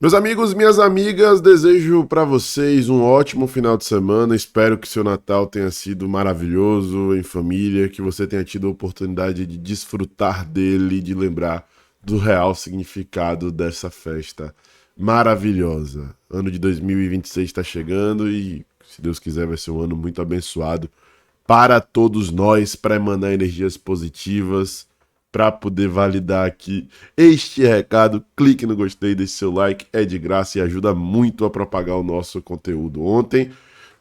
Meus amigos, minhas amigas, desejo para vocês um ótimo final de semana. Espero que seu Natal tenha sido maravilhoso em família, que você tenha tido a oportunidade de desfrutar dele, de lembrar do real significado dessa festa maravilhosa. Ano de 2026 está chegando e, se Deus quiser, vai ser um ano muito abençoado para todos nós, para emanar energias positivas, para poder validar aqui este recado. Clique no gostei, deixe seu like, é de graça e ajuda muito a propagar o nosso conteúdo. Ontem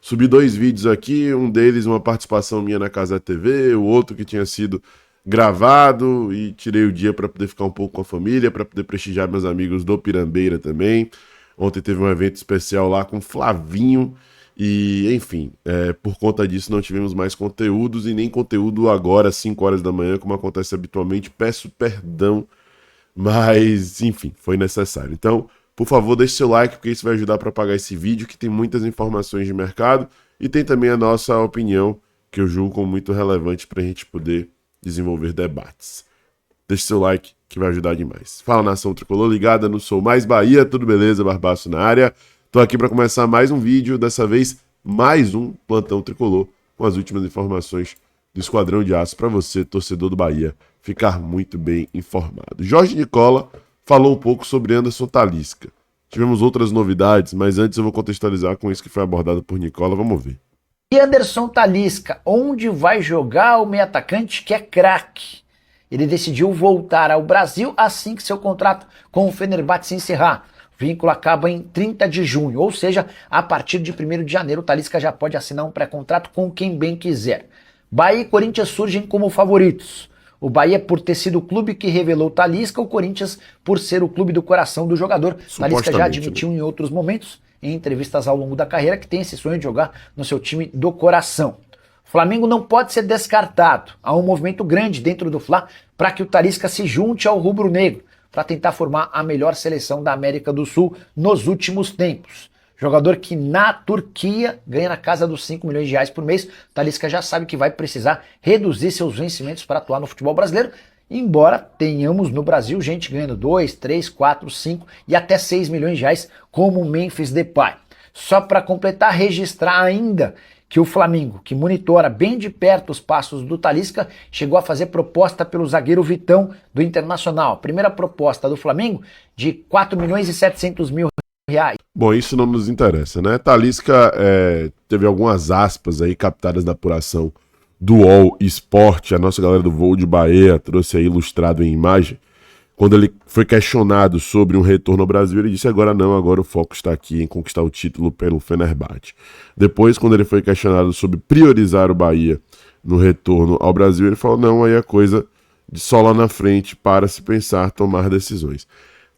subi 2 vídeos aqui, um deles uma participação minha na Casa TV, o outro que tinha sido gravado, e tirei o dia para poder ficar um pouco com a família, para poder prestigiar meus amigos do Pirambeira também. Ontem teve um evento especial lá com Flavinho. E, enfim, por conta disso não tivemos mais conteúdos e nem conteúdo agora, às 5 horas da manhã, como acontece habitualmente. Peço perdão, mas, enfim, foi necessário. Então, por favor, deixe seu like, porque isso vai ajudar a propagar esse vídeo, que tem muitas informações de mercado e tem também a nossa opinião, que eu julgo como muito relevante para a gente poder desenvolver debates. Deixe seu like, que vai ajudar demais. Fala, nação tricolor ligada no Sou Mais Bahia, tudo beleza? Barbaço na área. Tô aqui para começar mais um vídeo, dessa vez mais um plantão tricolor, com as últimas informações do Esquadrão de Aço para você, torcedor do Bahia, ficar muito bem informado. Jorge Nicola falou um pouco sobre Anderson Talisca. Tivemos outras novidades, mas antes eu vou contextualizar com isso que foi abordado por Nicola, vamos ver. E Anderson Talisca, onde vai jogar o meio atacante que é craque? Ele decidiu voltar ao Brasil assim que seu contrato com o Fenerbahçe se encerrar. O vínculo acaba em 30 de junho, ou seja, a partir de 1º de janeiro, o Talisca já pode assinar um pré-contrato com quem bem quiser. Bahia e Corinthians surgem como favoritos. O Bahia por ter sido o clube que revelou o Talisca, o Corinthians por ser o clube do coração do jogador. Talisca já admitiu em outros momentos, em entrevistas ao longo da carreira, que tem esse sonho de jogar no seu time do coração. O Flamengo não pode ser descartado. Há um movimento grande dentro do Fla para que o Talisca se junte ao rubro-negro, para tentar formar a melhor seleção da América do Sul nos últimos tempos. Jogador que na Turquia ganha na casa dos 5 milhões de reais por mês. Talisca já sabe que vai precisar reduzir seus vencimentos para atuar no futebol brasileiro, embora tenhamos no Brasil gente ganhando 2, 3, 4, 5 e até 6 milhões de reais, como o Memphis Depay. Só para completar, registrar ainda que o Flamengo, que monitora bem de perto os passos do Talisca, chegou a fazer proposta pelo zagueiro Vitão do Internacional. Primeira proposta do Flamengo de 4 milhões e 700 mil reais. Bom, isso não nos interessa, né? Talisca teve algumas aspas aí captadas da apuração do UOL Esporte, a nossa galera do Voo de Bahia trouxe aí ilustrado em imagem. Quando ele foi questionado sobre um retorno ao Brasil, ele disse: agora não, agora o foco está aqui em conquistar o título pelo Fenerbahçe. Depois, quando ele foi questionado sobre priorizar o Bahia no retorno ao Brasil, ele falou: não, aí é coisa de só lá na frente para se pensar, tomar decisões.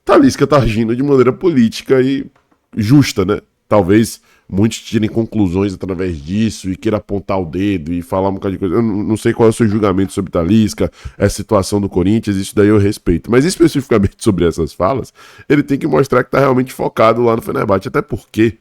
Talisca está agindo de maneira política e justa, né? Talvez muitos tirem conclusões através disso e queiram apontar o dedo e falar um bocado de coisa. Eu não sei qual é o seu julgamento sobre Talisca, a situação do Corinthians, isso daí eu respeito. Mas especificamente sobre essas falas, ele tem que mostrar que está realmente focado lá no Fenerbahçe. Até porque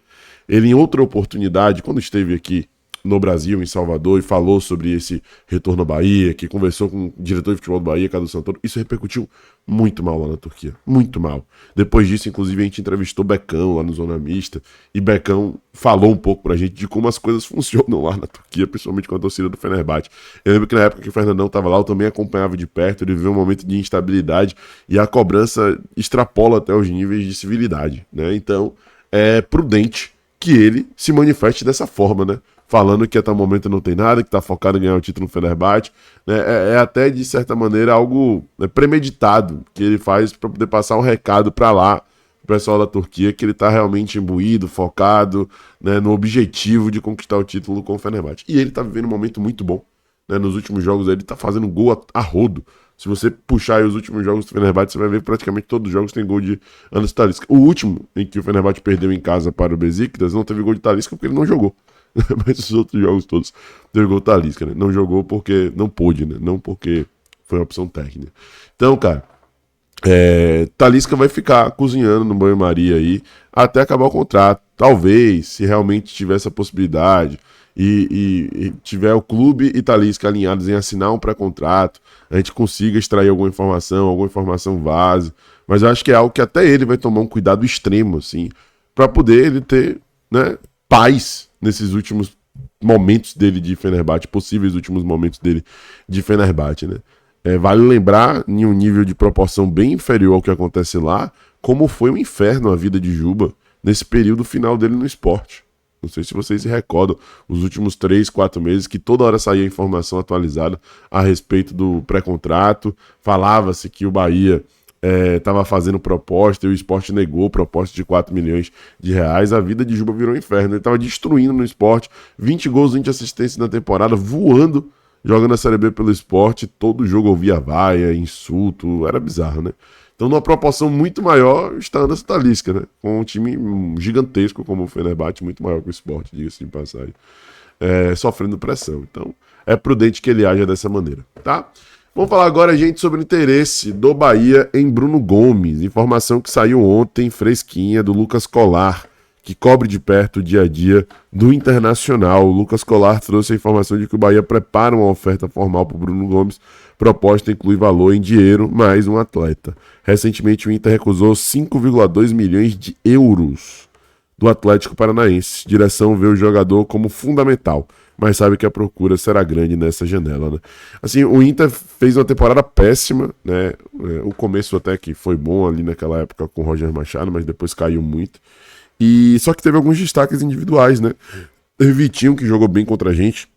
ele, em outra oportunidade, quando esteve aqui no Brasil, em Salvador, e falou sobre esse retorno à Bahia, que conversou com o diretor de futebol do Bahia, Cadu Santoro, isso repercutiu muito mal lá na Turquia, muito mal. Depois disso, inclusive, a gente entrevistou Becão lá no Zona Mista, e Becão falou um pouco pra gente de como as coisas funcionam lá na Turquia, principalmente com a torcida do Fenerbahçe. Eu lembro que na época que o Fernandão estava lá, eu também acompanhava de perto, ele viveu um momento de instabilidade, e a cobrança extrapola até os níveis de civilidade, né? Então, é prudente que ele se manifeste dessa forma, né? Falando que até o momento não tem nada, que está focado em ganhar o título no Fenerbahçe, né? É até, de certa maneira, algo premeditado que ele faz para poder passar um recado para lá, o pessoal da Turquia, que ele está realmente imbuído, focado, né, no objetivo de conquistar o título com o Fenerbahçe. E ele está vivendo um momento muito bom, né? Nos últimos jogos ele está fazendo gol a rodo. Se você puxar aí os últimos jogos do Fenerbahçe, você vai ver que praticamente todos os jogos tem gol de Anderson Talisca. O último, em que o Fenerbahçe perdeu em casa para o Besiktas, não teve gol de Talisca porque ele não jogou. Mas os outros jogos todos teve gol Talisca, né? Não jogou porque não pôde, né? Não porque foi uma opção técnica. Então, cara, Talisca vai ficar cozinhando no banho-maria aí até acabar o contrato. Talvez, se realmente tiver essa possibilidade e tiver o clube e Talisca alinhados em assinar um pré-contrato, a gente consiga extrair alguma informação vaze, mas eu acho que é algo que até ele vai tomar um cuidado extremo, assim, para poder ele ter, né, paz nesses últimos momentos dele de Fenerbahçe, possíveis últimos momentos dele de Fenerbahçe, né? Vale lembrar, em um nível de proporção bem inferior ao que acontece lá, como foi um inferno a vida de Juba nesse período final dele no esporte. Não sei se vocês se recordam, os últimos 3, 4 meses, que toda hora saía informação atualizada a respeito do pré-contrato, falava-se que o Bahia estava fazendo proposta e o esporte negou proposta de 4 milhões de reais. A vida de Juba virou um inferno, ele estava destruindo no esporte, 20 gols, 20 assistências na temporada, voando, jogando a Série B pelo esporte, todo jogo ouvia vaia, insulto, era bizarro, né? Então, numa proporção muito maior, está Anderson Talisca, né? Com um time gigantesco como o Fenerbahçe, muito maior que o Sport, diga-se de passagem, sofrendo pressão. Então, é prudente que ele haja dessa maneira, tá? Vamos falar agora, gente, sobre o interesse do Bahia em Bruno Gomes. Informação que saiu ontem, fresquinha, do Lucas Colar, que cobre de perto o dia a dia do Internacional. O Lucas Colar trouxe a informação de que o Bahia prepara uma oferta formal para o Bruno Gomes. Proposta inclui valor em dinheiro mais um atleta. Recentemente o Inter recusou 5,2 milhões de euros do Atlético Paranaense. Direção vê o jogador como fundamental, mas sabe que a procura será grande nessa janela, né? Assim, o Inter fez uma temporada péssima, né? O começo até que foi bom ali naquela época com o Roger Machado, mas depois caiu muito. E só que teve alguns destaques individuais, né? Teve Vitinho, que jogou bem contra a gente.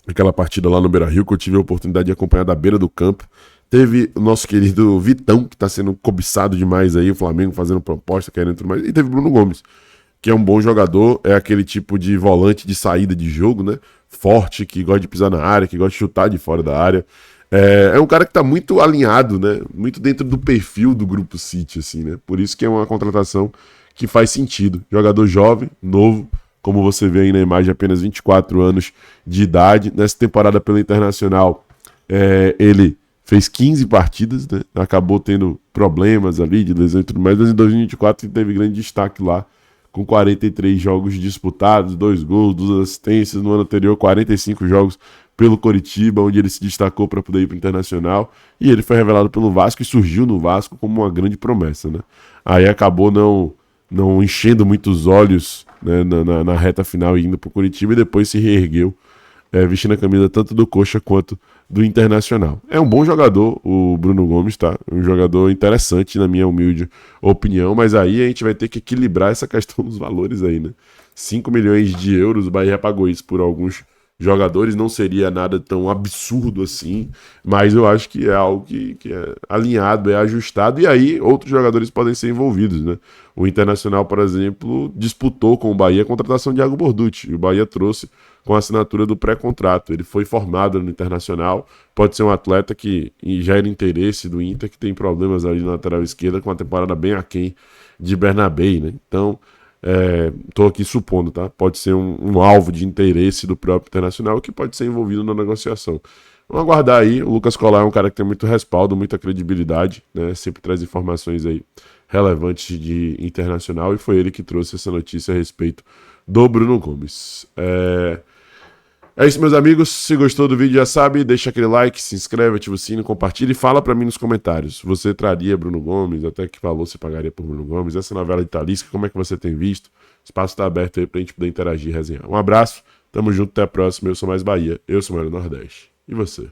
Aquela partida lá no Beira-Rio, que eu tive a oportunidade de acompanhar da beira do campo. Teve o nosso querido Vitão, que tá sendo cobiçado demais aí, o Flamengo fazendo proposta, querendo tudo mais. E teve Bruno Gomes, que é um bom jogador, é aquele tipo de volante de saída de jogo, né? Forte, que gosta de pisar na área, que gosta de chutar de fora da área. É um cara que tá muito alinhado, né? Muito dentro do perfil do Grupo City, assim, né? Por isso que é uma contratação que faz sentido. Jogador jovem, novo, como você vê aí na imagem, apenas 24 anos de idade. Nessa temporada pelo Internacional, ele fez 15 partidas, né? Acabou tendo problemas ali de lesão e tudo mais, mas em 2024 ele teve grande destaque lá, com 43 jogos disputados, 2 gols, 2 assistências. No ano anterior, 45 jogos pelo Coritiba, onde ele se destacou para poder ir para o Internacional, e ele foi revelado pelo Vasco e surgiu no Vasco como uma grande promessa, né? Aí acabou não enchendo muitos olhos, né, na reta final e indo para o Coritiba, e depois se reergueu, vestindo a camisa tanto do Coxa quanto do Internacional. É um bom jogador, o Bruno Gomes, tá? Um jogador interessante, na minha humilde opinião, mas aí a gente vai ter que equilibrar essa questão dos valores aí, né? 5 milhões de euros, o Bahia pagou isso por alguns jogadores, não seria nada tão absurdo assim, mas eu acho que é algo que é alinhado, é ajustado, e aí outros jogadores podem ser envolvidos, né? O Internacional, por exemplo, disputou com o Bahia a contratação de Thiago Borducci, e o Bahia trouxe com a assinatura do pré-contrato. Ele foi formado no Internacional, pode ser um atleta que já era interesse do Inter, que tem problemas ali na lateral esquerda, com uma temporada bem aquém de Bernabei, né? Então, estou aqui supondo, tá? Pode ser um alvo de interesse do próprio Internacional que pode ser envolvido na negociação. Vamos aguardar aí. O Lucas Colar é um cara que tem muito respaldo, muita credibilidade, né? Sempre traz informações aí relevantes de Internacional, e foi ele que trouxe essa notícia a respeito do Bruno Gomes. É isso, meus amigos. Se gostou do vídeo, já sabe, deixa aquele like, se inscreve, ativa o sino, compartilha e fala pra mim nos comentários. Você traria Bruno Gomes? Até que valor você pagaria por Bruno Gomes? Essa novela de Talisca, como é que você tem visto? O espaço tá aberto aí pra gente poder interagir e resenhar. Um abraço, tamo junto, até a próxima. Eu sou Mais Bahia, eu sou Mário Nordeste. E você?